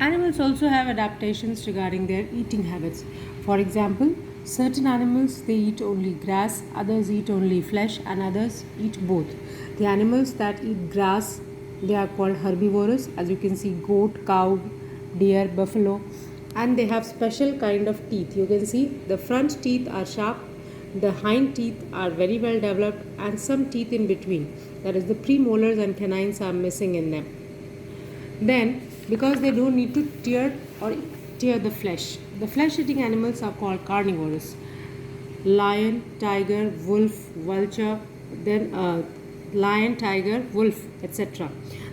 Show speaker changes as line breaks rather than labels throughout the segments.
Animals also have adaptations regarding their eating habits. For example, certain animals they eat only grass, others eat only flesh, and others eat both. The animals that eat grass they are called herbivorous, as you can see goat, cow, deer, buffalo, and they have special kind of teeth. You can see the front teeth are sharp, the hind teeth are very well developed, and some teeth in between, that is the premolars and canines, are missing in them. Then, because they don't need to tear the flesh eating animals are called carnivorous. Lion, tiger, wolf, vulture, then lion, tiger, wolf, etc.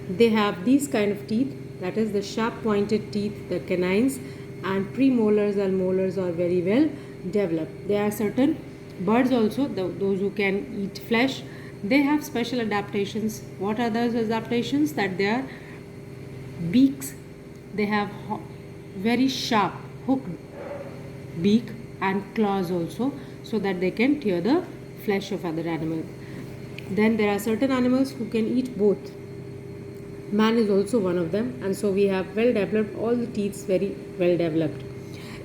They have these kind of teeth, that is the sharp pointed teeth, the canines, and premolars and molars are very well developed. There are certain birds also, those who can eat flesh, they have special adaptations. What are those adaptations? That they are beaks, they have very sharp hooked beak and claws also, so that they can tear the flesh of other animals. Then there are certain animals who can eat both. Man is also one of them, and so we have well developed, all the teeth very well developed.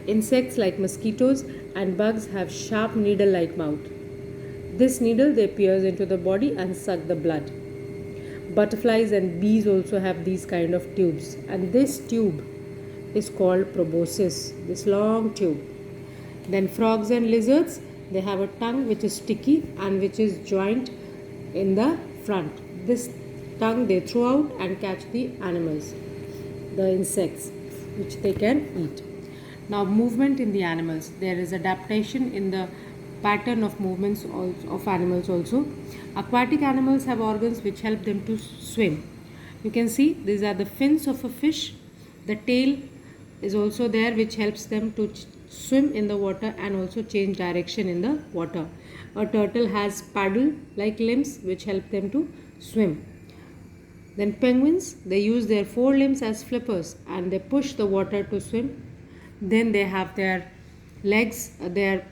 Insects like mosquitoes and bugs have sharp needle like mouth. This needle they pierce into the body and suck the blood. Butterflies and bees also have these kind of tubes, and this tube is called proboscis, this long tube. Then frogs and lizards, they have a tongue which is sticky and which is joint in the front. This tongue they throw out and catch the animals, the insects, which they can eat. Now, movement in the animals, there is adaptation in the pattern of movements of animals also. Aquatic animals have organs which help them to swim. You can see these are the fins of a fish. The tail is also there which helps them to swim in the water and also change direction in the water. A turtle has paddle like limbs which help them to swim. Then penguins, they use their forelimbs as flippers and they push the water to swim. Then they have their legs, the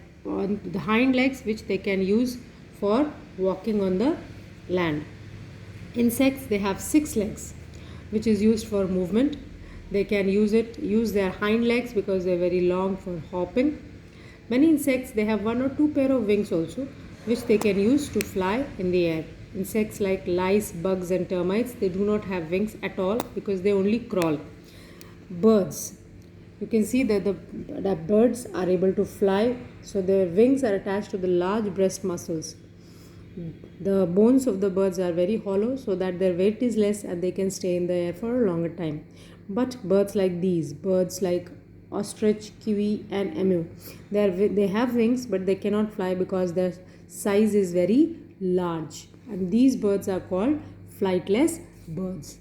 hind legs, which they can use for walking on the land. Insects, they have 6 legs which is used for movement. They can use their hind legs because they are very long for hopping. Many insects, they have 1 or 2 pair of wings also, which they can use to fly in the air. Insects like lice, bugs and termites, they do not have wings at all because they only crawl. Birds, you can see that the birds are able to fly, so their wings are attached to the large breast muscles. The bones of the birds are very hollow so that their weight is less and they can stay in the air for a longer time. But birds like these, birds like ostrich, kiwi and emu, they have wings but they cannot fly because their size is very large, and these birds are called flightless birds.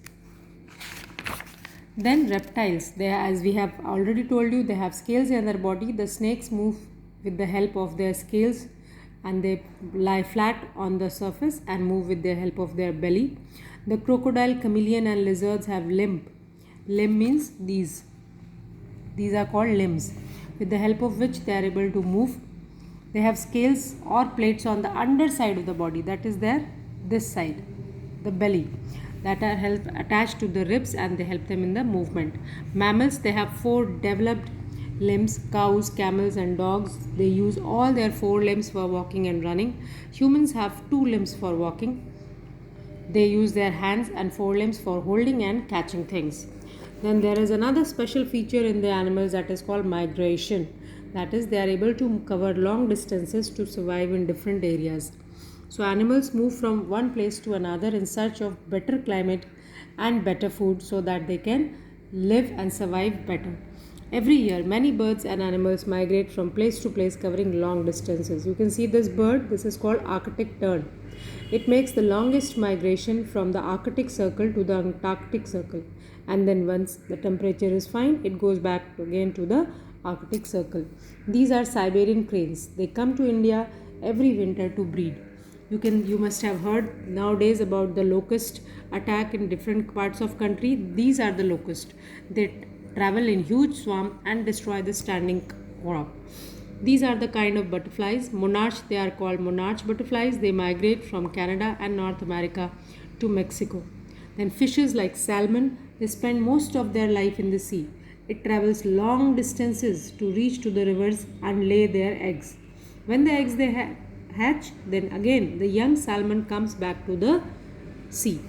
Then reptiles, as we have already told you, they have scales in their body. The snakes move with the help of their scales and they lie flat on the surface and move with the help of their belly. The crocodile, chameleon and lizards have limb. Limb means these are called limbs, with the help of which they are able to move. They have scales or plates on the underside of the body, that is this side, the belly, that are attached to the ribs and they help them in the movement. Mammals, they have 4 developed limbs. Cows, camels and dogs, they use all their 4 limbs for walking and running. Humans have 2 limbs for walking. They use their hands and 4 limbs for holding and catching things. Then there is another special feature in the animals that is called migration. That is, they are able to cover long distances to survive in different areas. So animals move from one place to another in search of better climate and better food so that they can live and survive better. Every year, many birds and animals migrate from place to place covering long distances. You can see this bird, this is called Arctic tern. It makes the longest migration from the Arctic Circle to the Antarctic Circle, and then once the temperature is fine, it goes back again to the Arctic Circle. These are Siberian cranes. They come to India every winter to breed. You must have heard nowadays about the locust attack in different parts of country. These are the locusts. They travel in huge swarm and destroy the standing crop. These are the kind of butterflies. Monarchs, they are called monarch butterflies. They migrate from Canada and North America to Mexico. Then fishes like salmon, they spend most of their life in the sea. It travels long distances to reach to the rivers and lay their eggs. When the eggs hatch, then again the young salmon comes back to the sea.